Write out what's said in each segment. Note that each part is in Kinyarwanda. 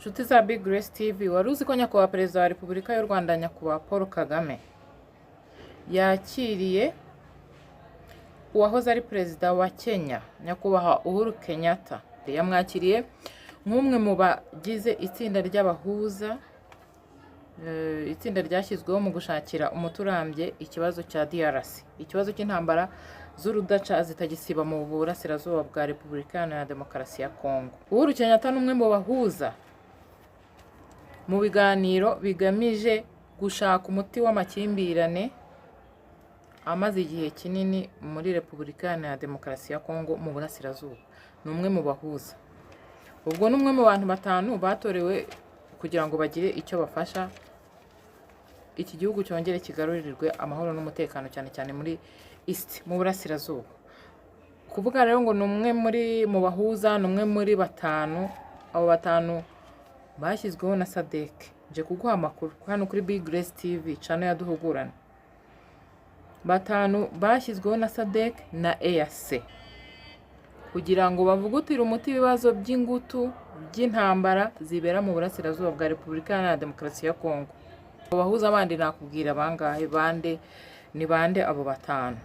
Nshuti za Big Grace TV, wari uzi ko nyakubahwa perezida wa Repubulika y'u Rwanda nyakubahwa Paul Kagame yakiriye uwahoze ari perezida wa Kenya nyakubahwa Uhuru Kenyatta. Yamwakiriye nk'umwe mu bagize itsinda ry'abahuza, itsinda ryashyizweho mu gushakira umuturambye ikibazo cya DRC, ikibazo cy'intambara z'urudaca zitagisiba mu burasirazuba bwa Repubulika Iharanira Demokarasi ya Kongo. Uhuru Kenyatta ni umwe mu bahuza mu biganiro bigamije gushaka umuti w'amakimbirane amaze igihe kinini muri Repubulika Iharanira Demokarasi ya Kongo mu burasirazuba. Ni umwe mu bahuza. Ubwo ni umwe mu bantu batanu batorewe kugira ngo bagire icyo bafasha iki gihugu cyongere kigarurirwe amahoro n'umutekano, cyane cyane muri East mu burasirazuba. Kuvuga rero ngo ni umwe mu bahuza, ni umwe muri batanu. Abo batanu bashyizweho na SADC. Nje kuguha amakuru hano kuri Big Grace TV channel yaduhugurana. Batanu bashyizweho na SADC na EAC kugira ngo bavugutire umuti ibibazo by'ingutu by'intambara zibera mu burasirazuba bwa Repubulika Iharanira Demokarasi ya Kongo. Abahuza abandi nakubwira bangahe ni bande abo batanu?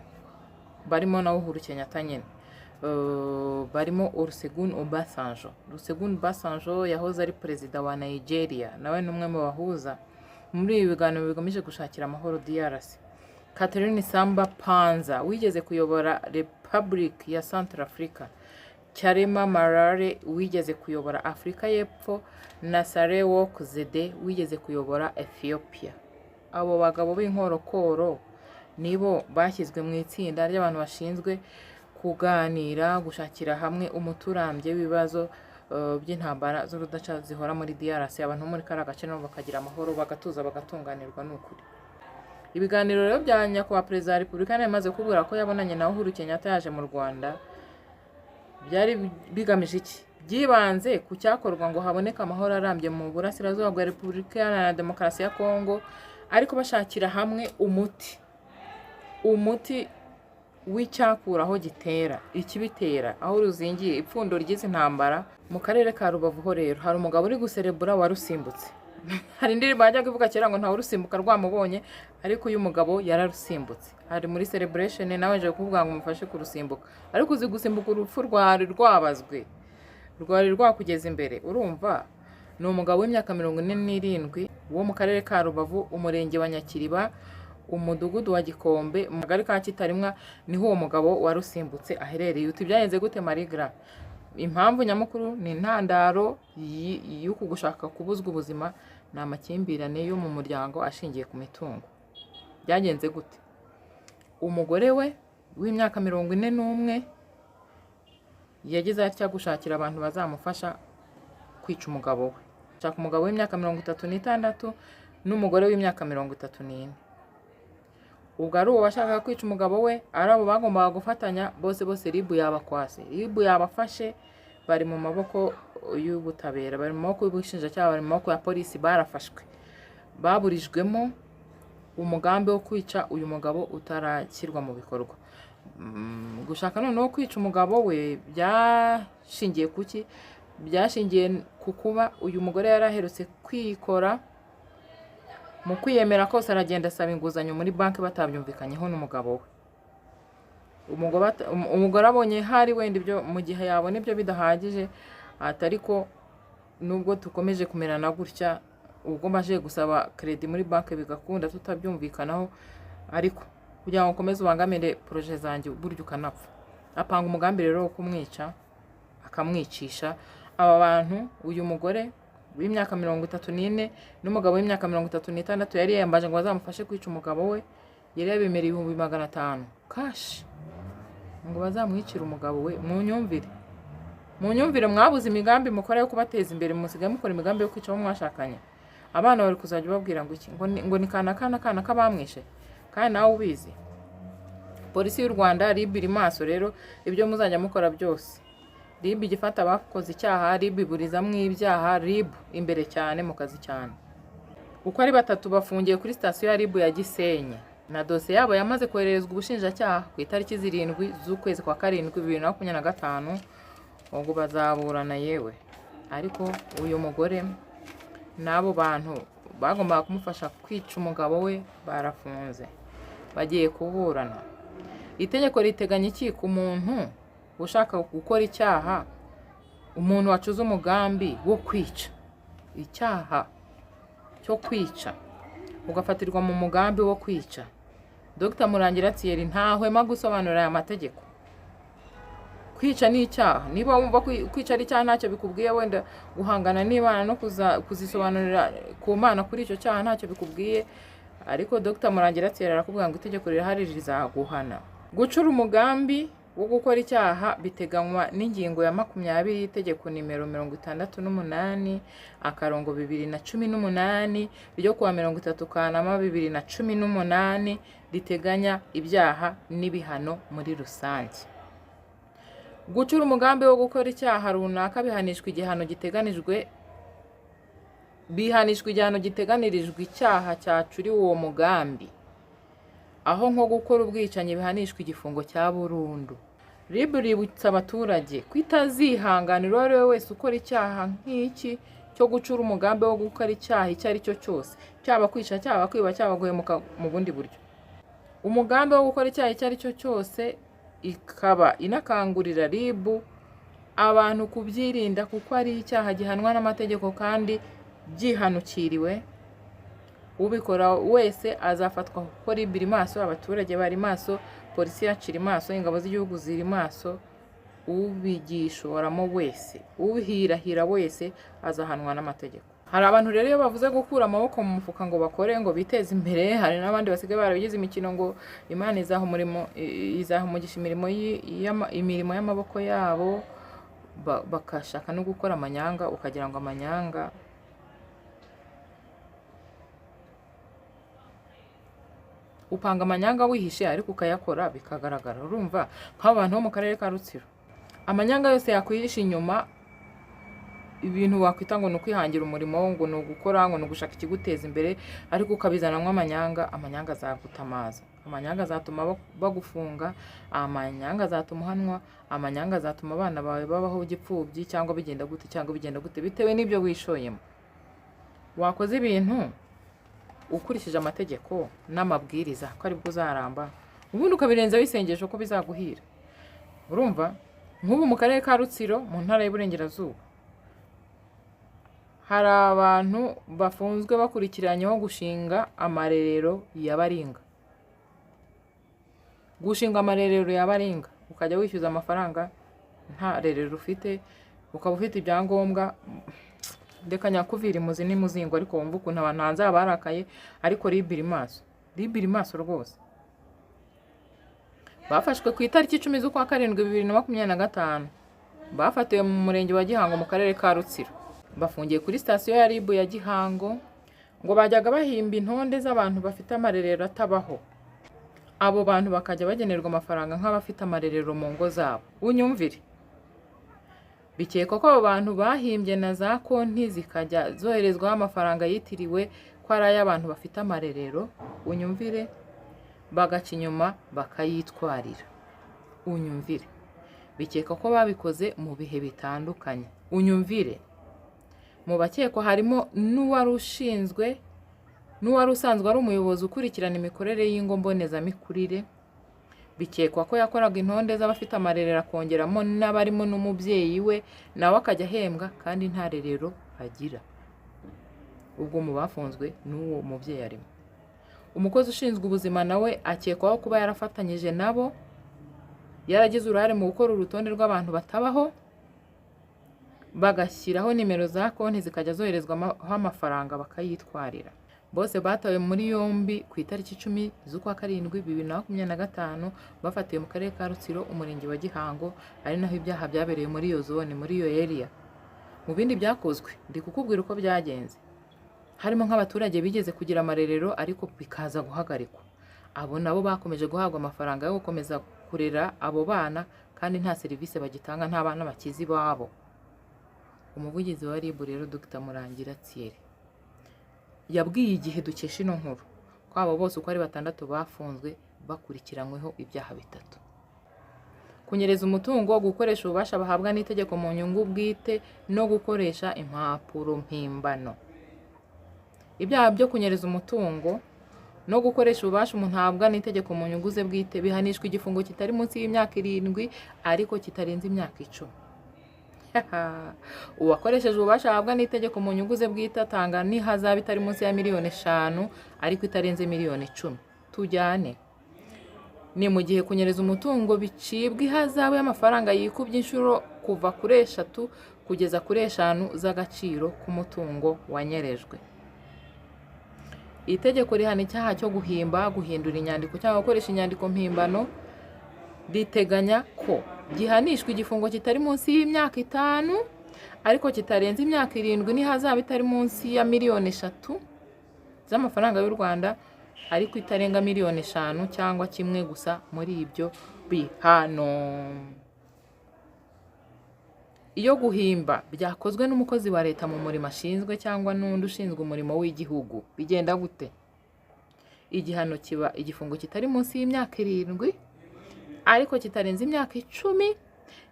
Barimo na Uhuru Kenyatta nyine. Barimo Olusegun Obasanjo. Olusegun Obasanjo yahoze ari perezida wa Nigeria, nawe ni umwe mu bahuza muri ibi biganiro bigamije gushakira amahoro DRC. Catherine Samba Panza wigeze kuyobora Republic ya Centrafrica. Charema Marare wigeze kuyobora Afrika y'Epfo na Sarewok Zede wigeze kuyobora Ethiopia. Abo bagabo b'inkorokoro nibo bashyizwe mu itsinda ry'abantu bashinzwe kuganira gushakira hamwe umuturambye w'ibibazo by'intambara z'urudaca zihora muri DRC. Abantu muri kara gace nabo bakagira amahoro, bagatuza, bagatunganirwa n'ukuri. Ibiganiro rero bya nyakubahwa perezida wa Repubulika yamaze kubwira ko yabonanye na Uhuru Kenyatta yaje mu Rwanda. Byari bigamije iki? Byibanze ku cyakorwa ngo haboneke amahoro arambye mu burasirazuba bwa Repubulika Iharanira Demokarasi ya Kongo, ariko bashakira hamwe umuti w'icyakura aho gitera, ikibitera, aho ruzingiye ipfundo ry'izi ntambara. Mu karere ka Rubavu ho rero hari umugabo uri guserebura warusimbutse. Hari indirimbo yajyaga ivuga kera ngo ntawe urusimbuka rwamubonye, ariko uyu mugabo yararusimbutse. Hari muri celebration nawe nje kuvuga ngo mufashe kurusimbuka, ariko uzi gusimbuka urupfu rwari rwabazwe, rwari rwakugeza imbere. Urumva ni umugabo w'imyaka 47 wo mu karere ka Rubavu, umurenge wa Nyakiriba, umudugudu wa Gikombe, mu kagari ka Kitarimwa, niho uwo mugabo warusimbutse aherereye. Uti byagenze gute Marigra? Impamvu nyamukuru ni intandaro y'uku gushaka kubuzwa ubuzima, ni amakimbirane yo mu muryango ashingiye ku mitungo. Byagenze gute? Umugore we w'imyaka 41 yagize atya gushakira abantu bazamufasha kwica umugabo we. Shaka umugabo w'imyaka 36 n'umugore w'imyaka 34. Ubwo ari uwo bashaka kwica umugabo we, ari abo bagombaga gufatanya bose ribu yabakwase. Ribu yabafashe, bari mu maboko y'ubutabera, bari mu maboko y'ubushinjacyaha, bari mu maboko ya polisi. Barafashwe, baburijwemo umugambi wo kwica uyu mugabo utarashyirwa mu bikorwa. Gushaka noneho kwica umugabo we byashingiye kuki? Byashingiye ku kuba uyu mugore yaraherutse kwikora mu kwiyemera kose, aragenda asaba inguzanyo muri banki batabyumvikanyeho n'umugabo we. Umugore abonye hari wenda ibyo mu gihe yabona ibyo bidahagije, atariko nubwo tukomeje kumerana gutya, ubwo maje gusaba credit muri banki bigakunda tutabyumvikanaho, ariko kugira ngo komeze ubangamire projet zanjye buryo ukanapfa. Apanga umugambi rero wo kumwica, akamwicisha. Aba bantu, uyu mugore w'imyaka 34 n'umugabo w'imyaka 36 yari yambaje ngo bazamufashe kwica umugabo we, yari yabemereye 500 cash ngo bazamwicira umugabo we. Munyumvire mwabuze imigambi mukora yo kubateza imbere, musigaye mukora imigambi yo kwica abo mwashakanye. Abana bari kuzajya babwira ngo iki? Ngo ni kana kabamwishe, kandi nawe ubizi. Polisi y'u Rwanda RIB iri maso rero ibyo muzajya mukora byose. RIB igifata abakoze icyaha, RIB iburizamwo ibyaha, RIB imbere cyane mu kazi cyane. Uko ari batatu bafungiye kuri station ya RIB ya Gisenyi, na dosiye yabo yamaze koherezwa ubushinjacyaha ku itariki 7 z'ukwezi kwa 7 2025. Ubwo bazaburana yewe. Ariko uyu mugore n'abo bantu bagombaga kumufasha kwica umugabo we barafunze bagiye kuburana. Itegeko riteganya iki ku muntu ushaka gukora icyaha, umuntu wacuze umugambi wo kwica, icyaha cyo kwica ugafatirwa mu mugambi wo kwica. Dr Murangira Thierry ntahwema gusobanurira aya mategeko. Kwica ni icyaha. Niba wumva kwica ari icyaha ntacyo bikubwiye, wenda guhangana n'Imana no kuzisobanurira ku Mana kuri icyo cyaha ntacyo bikubwiye, ariko Dr Murangira Thierry arakubwira ngo itegeko rirahari rizaguhana. Gucura umugambi wo gukora icyaha biteganywa n'ingingo ya 20 y'itegeko nimero 68/2018 ryo kuwa 30 Kanama 2018 riteganya ibyaha n'ibihano muri rusange. Gucura umugambi wo gukora icyaha runaka bihanishwa igihano giteganirijwe icyaha cyacuriwe uwo mugambi, aho nko gukora ubwicanyi bihanishwa igifungo cya burundu. RIB ributsa abaturage kwitazihanganira uwo ari we wese ukora icyaha nk'iki cyo gucura umugambi wo gukora icyaha icyo ari cyo cyose, cyaba kwica, cyaba kwiba, cyaba guhemuka mu bundi buryo. Umugambi wo gukora icyaha icyo ari cyo cyose, ikaba inakangurira RIB abantu kubyirinda kuko ari icyaha gihanwa n'amategeko kandi gihanukiriwe. Ubikora wese azafatwa kuko RIB iri maso, abaturage bari maso, polisi yaciri maso, ingabo z'igihugu ziri maso. Ubigishoramo wese, ubihirahira wese azahanwa n'amategeko. Hari abantu rero iyo bavuze gukura amaboko mu mufuka ngo bakore ngo biteze imbere, hari n'abandi basigaye barabigize imikino ngo Imana izahumugisha imirimo y'amaboko yabo, bakashaka no gukora amanyanga, ukagira ngo amanyanga upanga amanyanga wihishe ariko ukayakora bikagaragara. Urumva nk'abantu bo mu karere ka Rutsiro, amanyanga yose yakwihisha inyuma ibintu wakwita ngo ni ukwihangira umurimo, ngo ni ugukora, ngo ni ugushaka ikiguteza imbere, ariko ukabizanamo amanyanga azagutamaza. Amanyanga azatuma bagufunga, amanyanga azatuma uhanwa, amanyanga azatuma abana bawe babaho gipfubyi cyangwa bigenda gute bitewe n'ibyo wishoyemo. Wakoze ibintu ukurikije amategeko n'amabwiriza ko aribwo uzaramba, ubundi ukabirenza wisengesho ko bizaguhira. Urumva nk'ubu mu karere ka Rutsiro mu ntara y'Iburengerazuba hari abantu bafunzwe bakurikiranyeho gushinga amarerero ya baringa. Gushinga amarerero ya baringa ukajya wishyuza amafaranga nta rerero ufite, ukaba ufite ibyangombwa, ndeka nyakuvira imuzi n'imuzingo, ariko wumva ukuntu abantu hanze barakaye, ariko RIB iri maso rwose. Bafashwe ku itariki 10 z'ukwa karindwi 2025, bafatiwe mu murenge wa Gihango mu karere ka Rutsiro, bafungiye kuri sitasiyo ya RIB ya Gihango ngo bajyaga bahimba intonde z'abantu bafite amarerero atabaho. Abo bantu bakajya bagenerwa amafaranga nk'abafite amarerero mu ngo zabo. Unyumvire, bikekwa ko abo bantu bahimbye na za konti zikajya zoherezwaho amafaranga yitiriwe ko ari ay'abantu bafite amarerero. Unyumvire, bagaca inyuma bakayitwarira. Unyumvire, bikekwa ko babikoze mu bihe bitandukanye. Unyumvire, mu bakekwa harimo n'uwari usanzwe ari umuyobozi ukurikirana imikorere y'ingo mbonezamikurire. Bikekwa ko yakoraga intonde z'abafite amarerero akongeramo n'abarimo n'umubyeyi we, nawe akajya ahembwa kandi nta rerero agira. Ubwo mu bafunzwe n'uwo mubyeyi arimo. Umukozi ushinzwe ubuzima nawe akekwaho kuba yarafatanyije nabo, yaragize uruhare mu gukora urutonde rw'abantu batabaho, bagashyiraho nimero za konti zikajya zoherezwaho amafaranga bakayitwarira. Bose batawe muri yombi ku itariki 10 z'ukwa karindwi 2025, bafatiwe mu karere ka Rutsiro, umurenge wa Gihango, ari naho ibyaha byabereye muri iyo zone, muri iyo area. Mu bindi byakozwe ndi kukubwira uko byagenze, harimo nk'abaturage bigeze kugira amarerero ariko bikaza guhagarikwa. Abo nabo bakomeje guhabwa amafaranga yo gukomeza kurera abo bana kandi nta serivisi bagitanga, nta bana bakizi babo. Umuvugizi wa RIB rero Dr Murangira Thierry yabwiye Igihe dukesha ino nkuru ko abo bose uko ari 6 bafunzwe bakurikiranyweho ibyaha 3: kunyereza umutungo, gukoresha ububasha bahabwa n'itegeko mu nyungu bwite, no gukoresha impapuro mpimbano. ibyaha byo kunyereza umutungo no gukoresha ububasha umuntu ahabwa n'itegeko mu nyungu ze bwite bihanishwa igifungo kitari munsi y'imyaka 7 ariko kitarenze imyaka 10. Uwakoresheje ububasha ahabwa n'itegeko mu nyungu ze bwite atanga n'ihazabu itari munsi ya miliyoni 5 ariko itarenze miliyoni 10. Tujyane. Ni mu gihe kunyereza umutungo bicibwa ihazabu y'amafaranga yikubye inshuro kuva kuri 3 kugeza kuri 5 z'agaciro k'umutungo wanyerejwe. Itegeko rihana icyaha cyo guhimba, guhindura inyandiko cyangwa gukoresha inyandiko mpimbano riteganya ko gihanishwa igifungo kitari munsi y'imyaka 5 ariko kitarenze imyaka 7 n'ihazabu itari munsi ya miliyoni 3 z'amafaranga y'u Rwanda ariko itarenga miliyoni 5 cyangwa kimwe gusa muri ibyo bihano. Iyo guhimba byakozwe n'umukozi wa leta mu murimo ashinzwe cyangwa n'undi ushinzwe umurimo w'igihugu bigenda gute? Igihano kiba igifungo kitari munsi y'imyaka 7 ariko kitarenze imyaka 10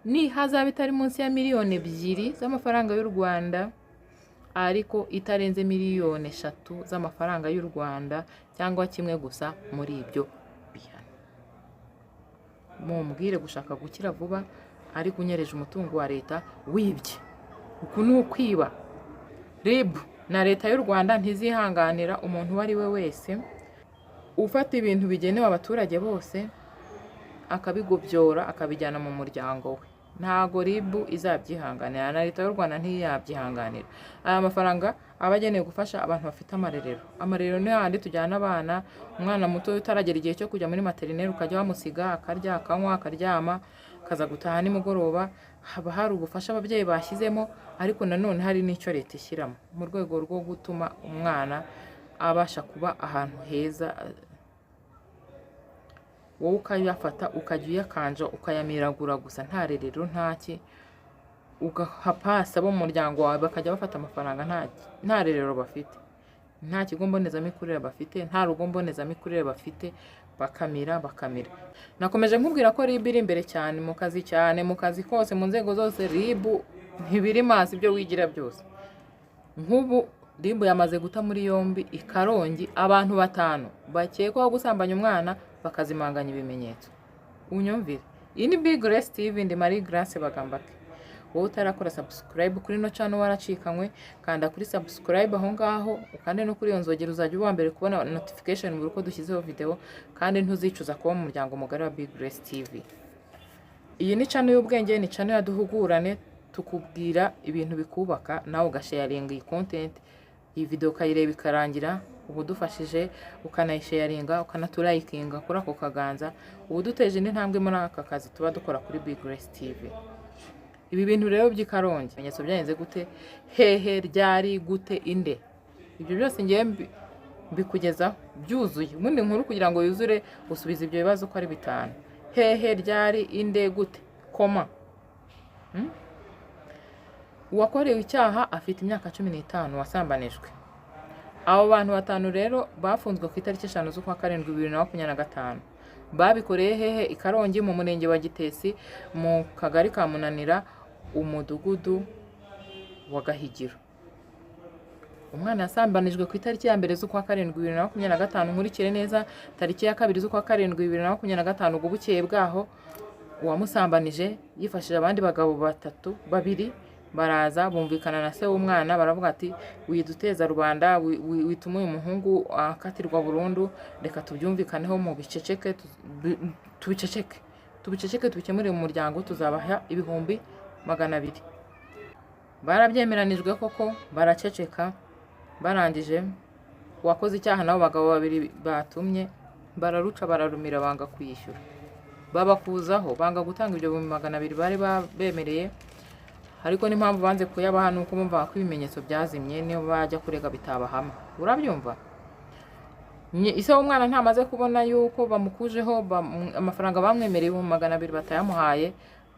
n'ihazabu itari munsi ya miliyoni 2 z'amafaranga y'u Rwanda ariko itarenze miliyoni 3 z'amafaranga y'u Rwanda cyangwa kimwe gusa muri ibyo bihano. Mumbwire gushaka gukira vuba ariko unyereje umutungo wa leta wibye. Uku ni ukwiba. RIB na leta y'u Rwanda ntizihanganira umuntu uwo ari we wese ufata ibintu bigenewe abaturage bose akabigobyora akabijyana mu muryango we. Ntago RIB izabyihanganira na leta y'u Rwanda ntiyabyihanganira. Aya mafaranga abagenewe gufasha abantu bafite amarerero. Amarerero ni handi tujyana abana, umwana muto utaragera igihe cyo kujya muri materineri ukajya wamusiga akarya akanywa akaryama kaza gutaha nimugoroba. Haba hari ubufasha ababyeyi bashyizemo ariko nanone hari n'icyo leta ishyiramo mu rwego rwo gutuma umwana abasha kuba ahantu heza. Wowe ukayafata ukajya uyakanja ukayamiragura gusa nta rerero ntaki, ugahapasa bo mu muryango wawe bakajya bafata amafaranga nta rerero bafite, nta kigo mbonezamikurire bafite, nta rugo mbonezamikurire bafite, bakamira. Nakomeje nkubwira ko RIB iri imbere cyane mu kazi kose mu nzego zose. RIB ntibiri mazi ibyo wigira byose. Nk'ubu RIB yamaze guta muri yombi i Karongi abantu 5 bakekwaho gusambanya umwana bakazimanganya ibimenyetso. Unyumvire. Iyi ni Big Grace TV, ndi Marie Grace Bagambake. Wowe utarakora subscribe kuri no channel waracikanywe, kanda kuri subscribe aho ngaho ukande no kuri iyo nzogera uzajya uba mbere kubona notification buri uko dushyizeho video kandi ntuzicuza kuba mu muryango mugari wa Big Grace TV. Iyi ni channel y'ubwenge, ni channel yaduhugurane tukubwira ibintu bikubaka nawe ugasharinga iyi content. Iyi video kayireba ikarangira ubudufashije ukanayisharinga ukanaturayikinga kuri ako kaganza ubuduteje n'intambwe muri aka kazi tuba dukora kuri Big Grace TV. Ibi bintu rero by'Ikarongi ibimenyetso byagenze gute, hehe, ryari, gute, inde, ibyo byose ngiye mbikugezaho byuzuye. Ubundi nkuru kugira ngo yuzure usubiza ibyo bibazo uko ari 5. Hehe, ryari, inde, gute, koma. Uwakorewe icyaha afite imyaka 15 wasambanijwe. Abo bantu 5 rero bafunzwe ku itariki 5 z'ukwa 7 2025. Babikoreye hehe? Ikarongi mu murenge wa Gitesi mu kagari ka Munanira umudugudu wa Gahigiro. Umwana yasambanijwe ku itariki ya 2 z'ukwa 7 2025. Nkurikire neza tariki ya 2 z'ukwa 7 2025 ubwo bukeye bwaho uwamusambanije yifashije abandi bagabo 2 baraza bumvikana na se w'umwana baravuga ati widuteza rubanda wituma uyu muhungu akatirwa burundu, reka tubyumvikaneho mu biceceke tubikemurire mu muryango tuzabaha ibihumbi 200. Barabyemeranijwe koko baraceceka. Barangije uwakoze icyaha nabo bagabo 2 batumye bararuca bararumira banga kwishyura, babakuzaho banga gutanga ibyo 200 bari bemereye. Ariko n'impamvu banze kuyabaha nuko bumva ko ibimenyetso byazimye niyo bajya kurega bitabahama. Urabyumva? Ise umwana ntamaze kubona yuko bamukujeho amafaranga bamwemereye 200 batayamuhaye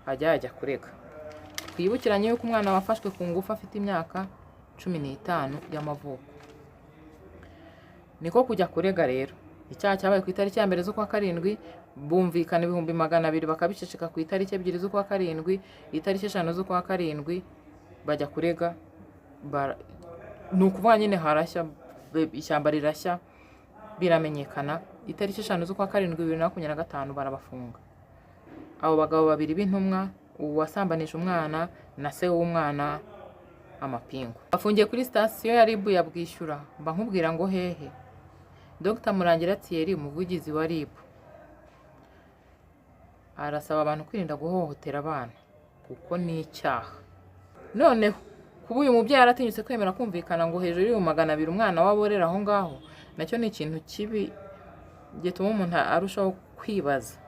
ajya kurega. Twibukiranye yuko umwana wafashwe ku ngufu afite imyaka 15 y'amavuko. Niko kujya kurega rero. Icyaha cyabaye ku itariki ya 2 z'ukwa 7 bumvikana ibihumbi 200 bakabiceceka ku itariki 2 z'ukwa 7, itariki 5 z'ukwa 7 bajya kurega. Nukuvuga nyine harashya ishyamba rirashya biramenyekana. Itariki 5 z'ukwa karindwi 2025 barabafunga. Abo bagabo babiri b'intumwa, uwasambanije umwana na se w'umwana amapingu, bafungiye kuri sitasiyo ya RIB ya Bwishyura. Mba nkubwira ngo hehe. Dr Murangira Thierry, umuvugizi wa RIB, arasaba abantu kwirinda guhohotera abana kuko ni icyaha. Noneho kuba uyu mubyeyi aratinyutse kwemera kumvikana ngo hejuru y'ibihumbi 200 umwana waborera aho ngaho, nacyo ni ikintu kibi gituma umuntu arushaho kwibaza.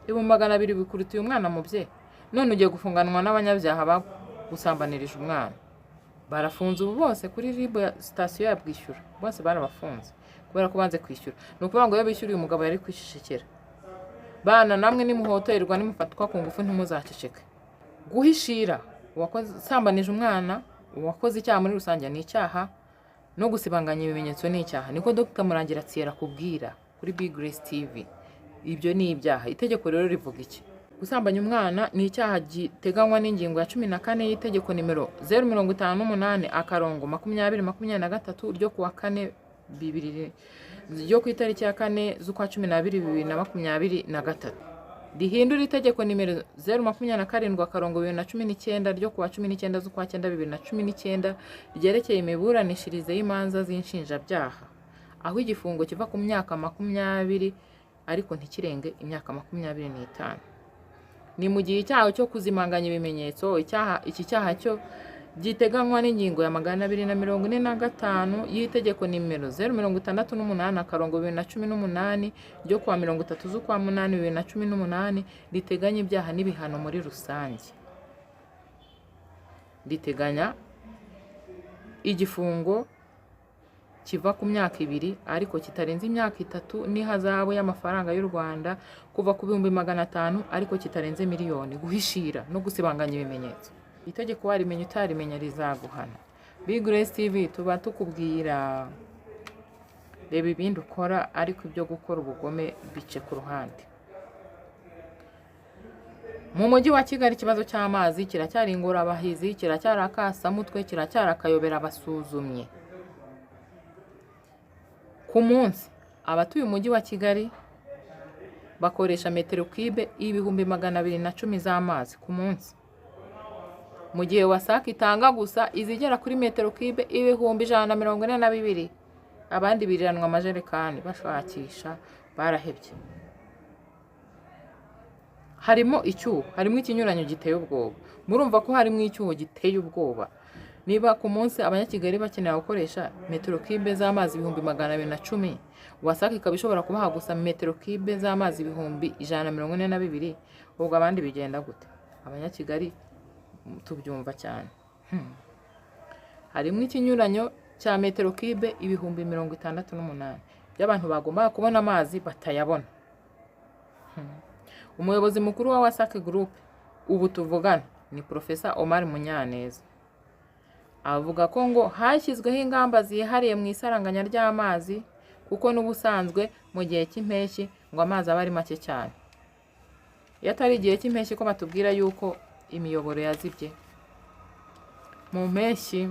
Ibihumbi 200 bikurutiye umwana mubyeyi, none ugiye gufunganwa n'abanyabyaha bagusambanirije umwana. Barafunze ubu bose kuri RIB ya sitasiyo ya Bwishyura, bose barabafunze kubera ko banze kwishyura. Ni ukuvuga ngo iyo bishyuriye umugabo yari kwishishikira. Bana namwe nimuhotorerwa nimufatwa ku ngufu ntimuzaceceke. Guhishira uwasambanije umwana, uwakoze icyaha muri rusange ni icyaha, no gusibanganya ibimenyetso ni icyaha. Niko Dr Murangira Thierry akubwira kuri Big Grace TV. Ibyo ni ibyaha. Itegeko rero rivuga iki? Gusambanya umwana ni icyaha giteganywa n'ingingo ya 14 y'itegeko nimero 054/2023 ryo kuwa 4 ryo ku itariki ya 4 z'ukwa 12 2023. Rihindura itegeko nimero 027/2019 ryo kuwa 19 z'ukwa 9 2019 ryerekeye imiburanishirize y'imanza z'inshinjabyaha, aho igifungo kiva ku myaka 20 ariko ntikirenge imyaka 25. Ni mu gihe icyaha cyo kuzimanganya ibimenyetso, iki cyaha cyo giteganywa n'ingingo ya 245 y'itegeko nimero 068/2018 ryo kuwa 30 z'ukwa 8 2018 riteganya ibyaha n'ibihano muri rusange. Riteganya igifungo kiva ku myaka 2 ariko kitarenze imyaka 3 n'ihazabu y'amafaranga y'u Rwanda kuva ku 500 ariko kitarenze miliyoni. Guhishira no gusibanganya ibimenyetso, itegeko warimenya utarimenya rizaguhana. Big Grace TV tuba tukubwira reba ibindi ukora, ariko ibyo gukora ubugome bice ku ruhande. Mu mujyi wa Kigali ikibazo cy'amazi kiracyari ingorabahizi, kiracyari akasamutwe, kiracyari akayobera abasuzumye. Ku munsi abatuye umujyi wa Kigali bakoresha metero kibe ibihumbi 210 z'amazi ku munsi, mu gihe WASAC itanga gusa izigera kuri metero kibe ibihumbi 142. Abandi biriranwa amajerekani bashakisha, barahebye. Harimo icyuho, harimo ikinyuranyo giteye ubwoba. Murumva ko harimo icyuho giteye ubwoba. Niba ku munsi abanyakigali bakenera gukoresha metero kibe z'amazi ibihumbi 210, WASAC ikaba ishobora kubaha gusa metero kibe z'amazi ibihumbi 142, ubwo abandi bigenda gute? Abanyakigali tubyumva cyane. Harimo ikinyuranyo cya metero kibe ibihumbi 68 by'abantu bagomba kubona amazi batayabona. Umuyobozi mukuru wa WASAC Group ubu tuvugana ni Professor Omar Munyaneza, avuga ko ngo hashyizweho ingamba zihariye mu isaranganya ry'amazi kuko n'ubusanzwe mu gihe cy'impeshyi ngo amazi aba ari make cyane. Iyo atari igihe cy'impeshyi ko batubwira yuko imiyoboro yazibye, mu mpeshyi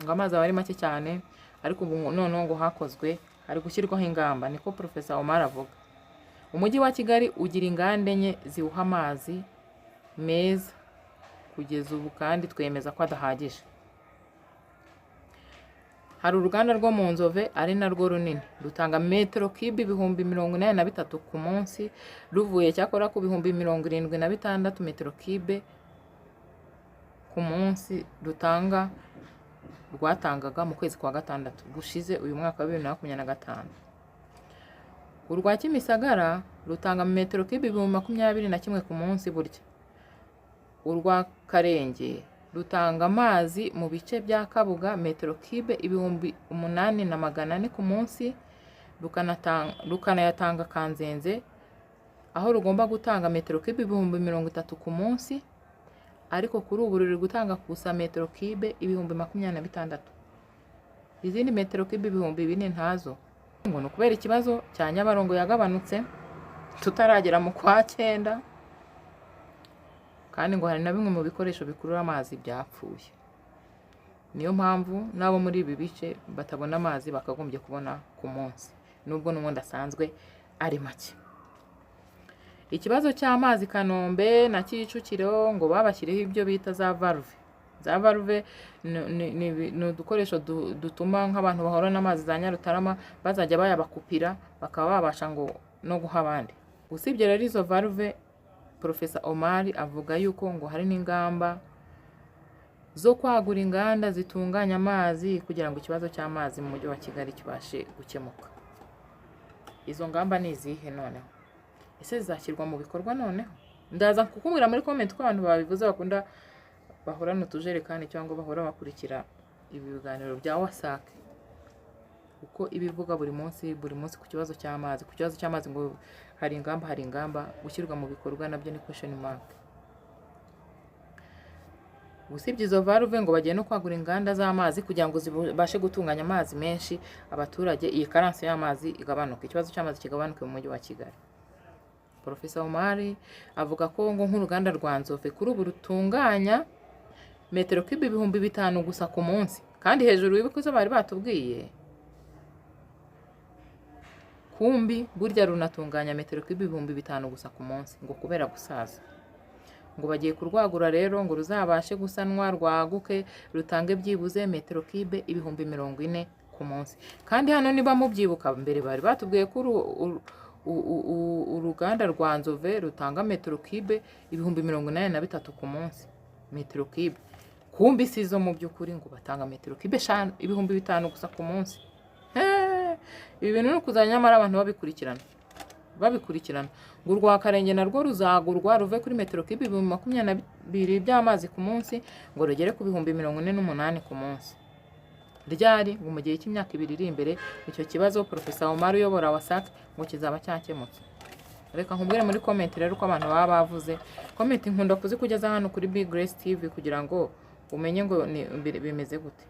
ngo amazi aba ari make cyane, ariko ubu noneho ngo hakozwe hari gushyirwaho ingamba. Niko Professor Omar avuga. Umujyi wa Kigali ugira inganda enye ziwuha amazi meza kugeza ubu, kandi twemeza ko adahagije. Hari uruganda rwo mu Nzove ari narwo runini, rutanga metero kibe ibihumbi 83 ku munsi, ruvuye cyakora ku bihumbi 76 metero kibe ku munsi rwatangaga mu kwezi kwa 6 gushize uyu mwaka wa 2025. Urwa Kimisagara rutanga metero kibe 21 ku munsi burya. Urwa Karenge rutanga amazi mu bice bya Kabuga metero kibe ibihumbi 8,400 ku munsi, rukanayatanga Kanzenze aho rugomba gutanga metero kibe ibihumbi 30 ku munsi, ariko kuri ubu ruri gutanga kusa metero kibe ibihumbi 26. Izindi metero kibe ibihumbi 4 ntazo, ngo no kubera ikibazo cya Nyabarongo yagabanutse tutaragera mu kwa 9, kandi ngo hari na bimwe mu bikoresho bikurura amazi byapfuye. niyo mpamvu n'abo muri ibi bice batabona amazi bakagombye kubona ku munsi nubwo n'ubundi asanzwe ari make. Ikibazo cy'amazi Kanombe na Kicukiro ngo babashyireho ibyo bita za valve ni udukoresho dutuma nk'abantu bahora n'amazi za Nyarutarama bazajya bayabakupira bakaba babasha ngo no guha abandi. Usibye rero izo valve, Professor Omar avuga yuko ngo hari n'ingamba zo kwagura inganda zitunganya amazi kugira ngo ikibazo cy'amazi mu mujyi wa Kigali kibashe gukemuka. Izo ngamba ni izihe noneho? Ese zizashyirwa mu bikorwa noneho? Ndaza kukubwira muri comment ko abantu babivuze bakunda bahorana utujerekani cyangwa bahora bakurikira ibi biganiro bya WASAC uko ibivuga buri munsi ku kibazo cy'amazi ngo hari ingamba gushyirwa mu bikorwa nabyo ni question mark. Usibye izo valve ngo bagiye no kwagura inganda z'amazi kugira ngo zibashe gutunganya amazi menshi abaturage, iyi karansi y'amazi igabanuka, ikibazo cy'amazi kigabanuka mu mujyi wa Kigali. Professor Omar avuga ko ngo nk'uruganda rwa Nzove kuri ubu rutunganya metero kibe 5,000 gusa ku munsi, kandi hejuru y'ibikoze bari batubwiye kumbi burya runatunganya metero kibe 5,000 gusa ku munsi ngo kubera gusaza. Ngo bagiye kurwagura rero ngo ruzabashe gusanwa rwaguke rutange byibuze metero kibe 40,000 ku munsi. Kandi hano niba mubyibuka mbere bari batubwiye ko uruganda rwa Nzove rutanga metero kibe 83,000 ku munsi. Metero kibe kumbi sizo mu by'ukuri ngo batanga metero kibe 5,000 gusa ku munsi. Ibi bintu no kuzanyamara abantu babikurikirana ngo urwa Karenge narwo ruzagurwa ruve kuri metero kibe 20 by'amazi ku munsi ngo rugere ku 48,000 ku munsi. Ryari ngo mu gihe cy'imyaka 2 iri imbere icyo kibazo Professor Omar uyobora WASAC ngo kizaba cyakemutse. Reka nkubwire muri comment rero uko abantu baba bavuze. Comment nkunda kuzikugeza hano kuri Big Grace TV kugira ngo umenye ngo bimeze gute.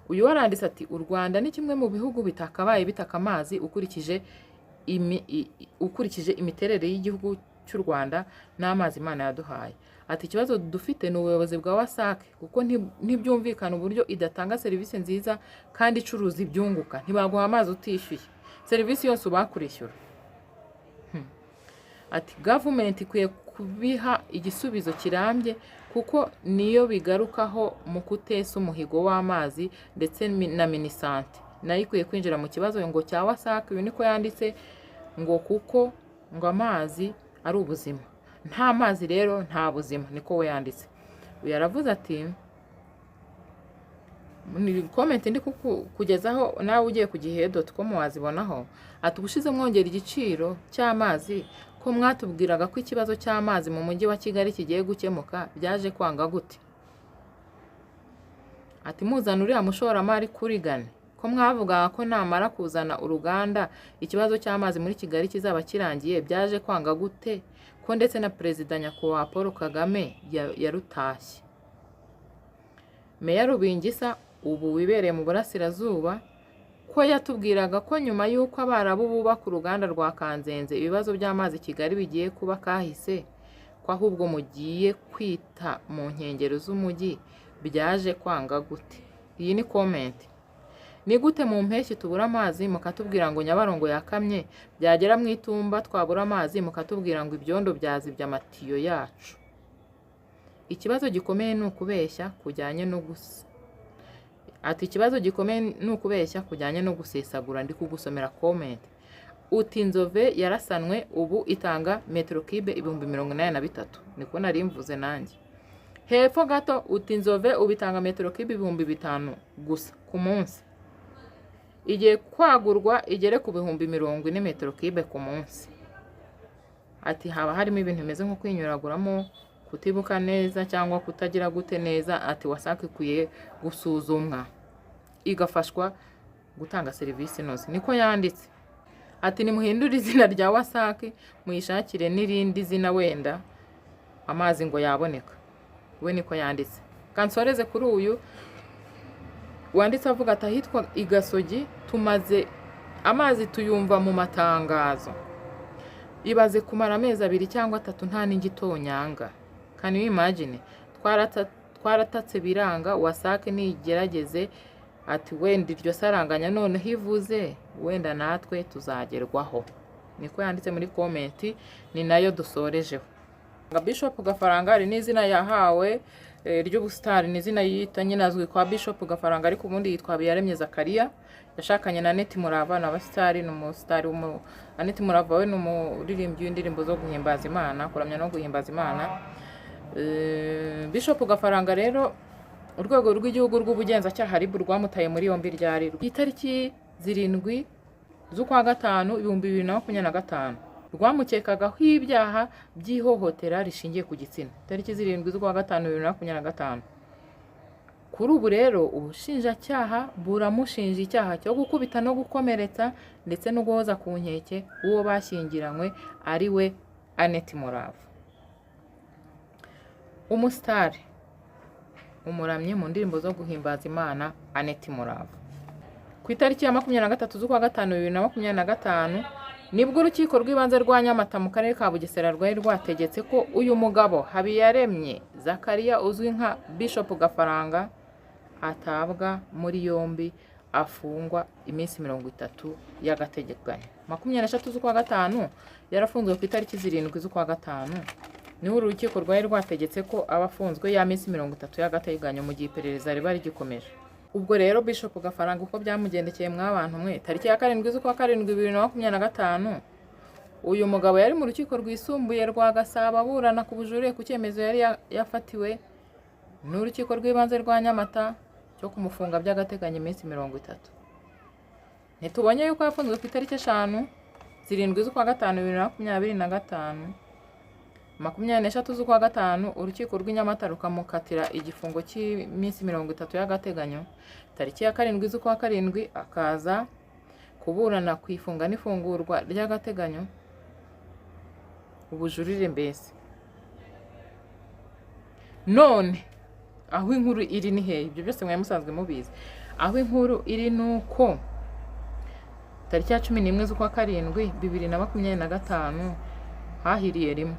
Uyu waranditse ati u Rwanda ni kimwe mu bihugu bitakabaye bitaka amazi ukurikije imiterere y'igihugu cy'u Rwanda n'amazi Imana yaduhaye. Ati ikibazo dufite ni ubuyobozi bwa WASAC kuko ntibyumvikana uburyo idatanga serivisi nziza kandi icuruza ibyunguka. Ntibaguha amazi utishyuye, serivisi yose ubakurishyura. Ati government ikwiye kubiha igisubizo kirambye kuko niyo bigarukaho mu kutesa umuhigo w'amazi ndetse na Minisante nayo ikwiye kwinjira mu kibazo ngo cya WASAC. Ibi niko yanditse ngo kuko ngo amazi ari ubuzima, nta mazi rero nta buzima, niko we yanditse. Uyu yaravuze ati ni comment ndi kugezaho nawe ugiye ku gihe.com wazibonaho. Ati ubushize mwongera igiciro cy'amazi ko mwatubwiraga ko ikibazo cy'amazi mu mujyi wa Kigali kigiye gukemuka, byaje kwanga gute? Ati muzana uriya mushoramari kurigane ko mwavuga ko namara kuzana uruganda ikibazo cy'amazi muri Kigali kizaba kirangiye, byaje kwanga gute ko ndetse na Perezida Nyakubahwa Paul Kagame yarutashye. Meya Rubingisa ubu wibereye mu Burasirazuba ko yatubwiraga ko nyuma y'uko Abarabu bubaka uruganda rwa Kanzenze ibibazo by'amazi Kigali bigiye kuba kahise, ko ahubwo mugiye kwita mu nkengero z'umujyi, byaje kwanga gute? Iyi ni comment. Ni gute mu mpeshyi tubura amazi mukatubwira ngo Nyabarongo yakamye, byagera mu Itumba twabura amazi mukatubwira ngo ibyondo byazibye amatiyo yacu? Ikibazo gikomeye ni ukubeshya kujyanye no gusa. Ati ikibazo gikomeye ni ukubeshya kujyanye no gusesagura. Ndi kugusomera comment. Uti Nzove yarasanwe ubu itanga metero kibe 83,000 niko nari mvuze nanjye. Hepfo gato uti Nzove ubitanga metero kibe 5,000 gusa ku munsi, igiye kwagurwa igere ku 40,000 metero kibe ku munsi. Ati haba harimo ibintu bimeze nko kwinyuraguramo, kutibuka neza cyangwa kutagira gute neza. Ati WASAC ikwiye gusuzumwa igafashwa gutanga serivisi inoze, niko yanditse. Ati nimuhindure izina rya WASAC muyishakire n'irindi zina wenda amazi ngo yaboneka. We niko yanditse. Kansoreze kuri uyu wanditse avuga ati ahitwa Igasogi tumaze amazi tuyumva mu matangazo, ibaze kumara amezi 2 cyangwa 3 nta n'igitonyanga. Can you imagine? twaratatse biranga, wasake nigerageze ati wenda iryo saranganya noneho ivuze wenda natwe tuzagerwaho. Niko yanditse muri komenti, ni nayo dusorejeho. Bishop Gafaranga ari n'izina yahawe ry'ubusitari, ni izina yita nyine azwi kwa Bishop Gafaranga, ariko ubundi yitwa Biyaremye Zakaria. Yashakanye na Annette Murava, na abasitari n'umusitari Annette Murava we n'umuririmbyi w'indirimbo zo guhimbaza Imana, kuramya no guhimbaza Imana. Bishop Gafaranga rero urwego rw'igihugu rw'ubugenzacyaha RIB rwamutaye muri yombi ryari itariki 7 z'ukwa gatanu 2025, rwamukekagaho ibyaha by'ihohotera rishingiye ku gitsina tariki 7 z'ukwa gatanu 2025. Kuri ubu rero ubushinjacyaha buramushinja icyaha cyo gukubita no gukomeretsa ndetse no guhoza ku nkeke uwo bashyingiranywe ari we Annette Murava. Umusitari umuramyi mu ndirimbo zo guhimbaza Imana Annette Murava, ku itariki ya 23 z'ukwa gatanu 2025 nibwo urukiko rw'ibanze rwa Nyamata mu karere ka Bugesera rwari rwategetse ko uyu mugabo Habiyaremye Zakaria uzwi nka Bishop Gafaranga atabwa muri yombi, afungwa iminsi 30 y'agateganyo. 23 z'ukwa gatanu yarafunzwe ku itariki 7 z'ukwa gatanu, niho urukiko rwari rwategetse ko abafunzwe ya minsi 30 y'agateganyo mu gihe iperereza riba rigikomeje. Ubwo rero Bishop Gafaranga uko byamugendekeye mwabantu mwe, tariki ya 7 z'ukwa 7 2025 uyu mugabo yari mu rukiko rwisumbuye rwa Gasabo aburana ku bujurire ku cyemezo yari yafatiwe n'urukiko rw'ibanze rwa Nyamata cyo kumufunga by'agateganyo iminsi 30. Ntitubonye yuko yafunzwe ku itariki 5 z'ukwa gatanu 2025, 23 z'ukwa gatanu urukiko rw'inyamata rukamukatira igifungo cy'iminsi 30 y'agateganyo. Tariki ya 7 z'ukwa 7 akaza kuburana kwifunga n'ifungurwa ry'agateganyo, ubujurire mbese. None aho inkuru iri ni hehe? Ibyo byose mwe musanzwe mubizi. Aho inkuru iri nuko tariki ya 11 z'ukwa 7 2025 hahiriye rimwe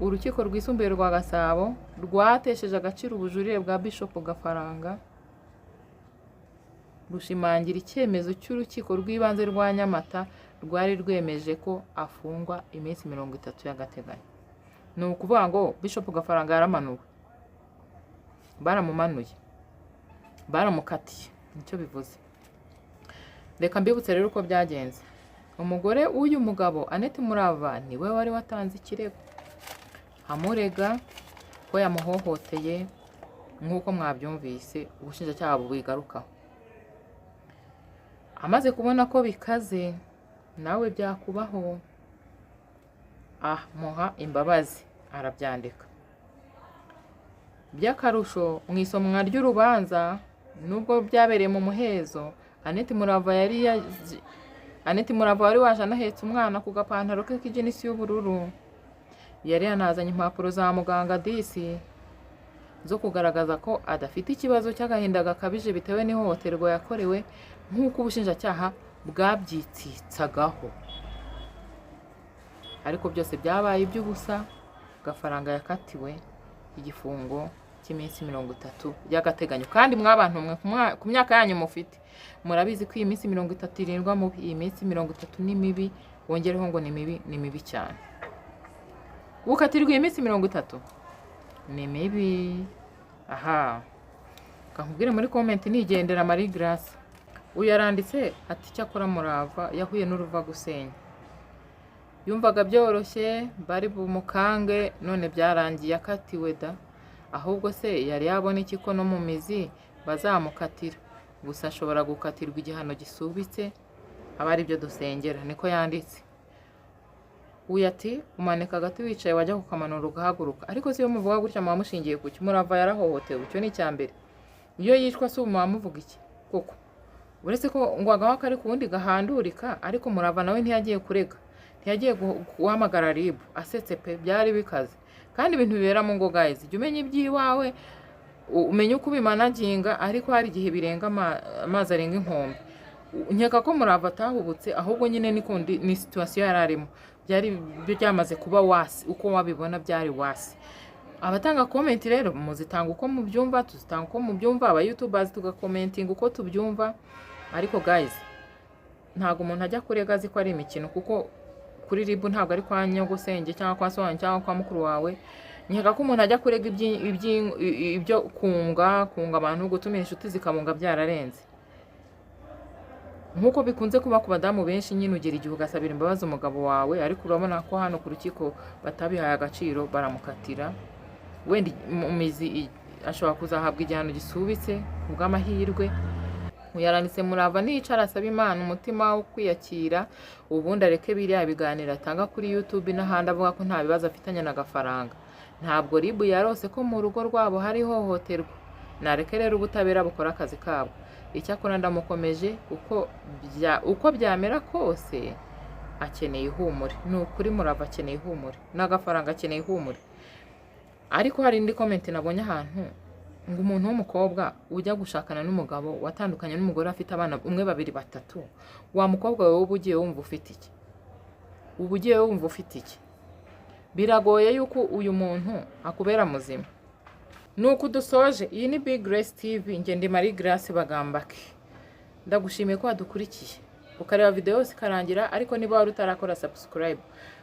urukiko rwisumbuye rwa Gasabo rwatesheje agaciro ubujurire bwa Bishop Gafaranga, rushimangira icyemezo cy'urukiko rw'ibanze rwa Nyamata rwari rwemeje ko afungwa iminsi 30 y'agateganyo. Ni ukuvuga ngo Bishop Gafaranga yaramanuwe, baramumanuye, baramukatiye, nicyo bivuze. Reka mbibutse rero uko byagenze. Umugore w'uyu mugabo Annette Murava niwe wari watanze ikirego amurega ko yamuhohoteye nk'uko mwabyumvise ubushinjacyaha bubigarukaho. Amaze kubona ko bikaze nawe byakubaho, muha imbabazi, arabyandika. By'akarusho mu isomwa ry'urubanza nubwo byabereye mu muhezo, Annette Murava wari waje anahetse umwana ku gapantaro ke k'ijinisi y'ubururu. Yari yanazanye impapuro za muganga disi zo kugaragaza ko adafite ikibazo cy'agahinda gakabije bitewe n'ihohoterwa yakorewe nk'uko ubushinjacyaha bwabyitsitsagaho. Ariko byose byabaye iby'ubusa. Gafaranga yakatiwe igifungo cy'iminsi 30 y'agateganyo. Kandi mwabantu mwe ku myaka yanyu mufite murabizi ko iyi minsi 30 irindwa mu iyi minsi 30 ni mibi, wongereho ngo ni mibi cyane. Ukatirwa iyi minsi 30 ni mibi. Kakubwire muri comment nigendera Marie Grace. Uyu yaranditse ati cyakora Murava yahuye n'uruva gusenya. Yumvaga byoroshye bari bumukange, none byarangiye akatiwe da. Ahubwo se yari yabona iki ko no mu mizi bazamukatira? Gusa ashobora gukatirwa igihano gisubitse abari byo dusengera, niko yanditse. Uyu ati umanika agati wicaye wajya kukamanura ugahaguruka. Ariko siyo muvuga gutya mwamushingiye kuki? Murava yarahohotewe, icyo ni cyambere. Iyo yicwa se mwamuvuga iki koko? Uretse ko ngo agaho kari kuwundi gahandurika, ariko Murava nawe ntiyagiye kurega, ntiyagiye guhamagara RIB, asetse pe, byari bikaze. Kandi ibintu bibera mu ngo guys, jya umenya iby'iwawe, umenye uko ubimanaginga, ariko hari igihe birenga amazi arenga inkombe. Nkeka ko Murava atahubutse, ahubwo nyine ni situation yararimo byari byamaze kuba wasi, uko wabibona byari wasi. abatanga comment rero muzitanga uko mubyumva, tuzitanga uko mubyumva, aba youtubers tugakomentinga uko tubyumva. Ariko guys, ntago umuntu ajya kurega azi ko ari imikino, kuko kuri RIB ntabwo ari kwa nyogosenge cyangwa kwa so cyangwa kwa mukuru wawe. Nkeka ko umuntu ajya kurega ibyo kunga abantu, gutuma inshuti zikamunga byararenze. Nkuko bikunze kuba ku badamu benshi, nyine ugera igihe ugasabira imbabazi umugabo wawe, ariko urabona ko hano ku rukiko batabihaye agaciro, baramukatira. Wenda umizi ashobora kuzahabwa igihano gisubitse kubw'amahirwe. Yaranitse murava nicara asaba Imana umutima wo kwiyakira, ubundi areke biriya biganiro atanga kuri YouTube n'ahandi avuga ko nta bibazo afitanye n'agafaranga. Ntabwo RIB yarose ko mu rugo rwabo hari hohoterwa. Nareke rero ubutabera bukora akazi kabo. Icyakora ndamukomeje uko byamera kose akeneye ihumure. Ni ukuri murava akeneye ihumure, n'agafaranga akeneye ihumure. Ariko hari indi comment nabonye ahantu ngo umuntu w'umukobwa ujya gushakana n'umugabo watandukanye n'umugore afite abana 1 2 3, wa mukobwa wowe ubugiye wumva ufite iki? Ubugiye wumva ufite iki? Biragoye yuko uyu muntu akubera muzima. Nuko dusoje. Iyi ni Big Grace TV, nge ndi Marie Grace Bagambake. Ndagushimiye ko wadukurikiye ukareba video yose ikarangira. Ariko niba wari utarakora subscribe,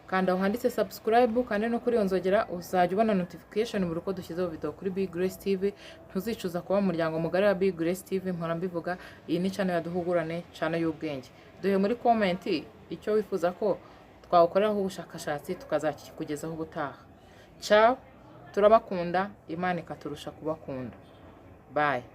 kanda aho handitse subscribe, kandi no kuri yonzogera uzajya ubona notification buri uko dushyizeho video kuri Big Grace TV. Ntuzicuza kuba mu muryango mugari wa Big Grace TV. Mpora mbivuga, iyi ni channel yaduhugurane, channel y'ubwenge. Duhe muri comment icyo wifuza ko twawukoreraho ubushakashatsi tukazakikugezaho ubutaha. Ciao, turabakunda, Imana ikaturusha kubakunda. Bye.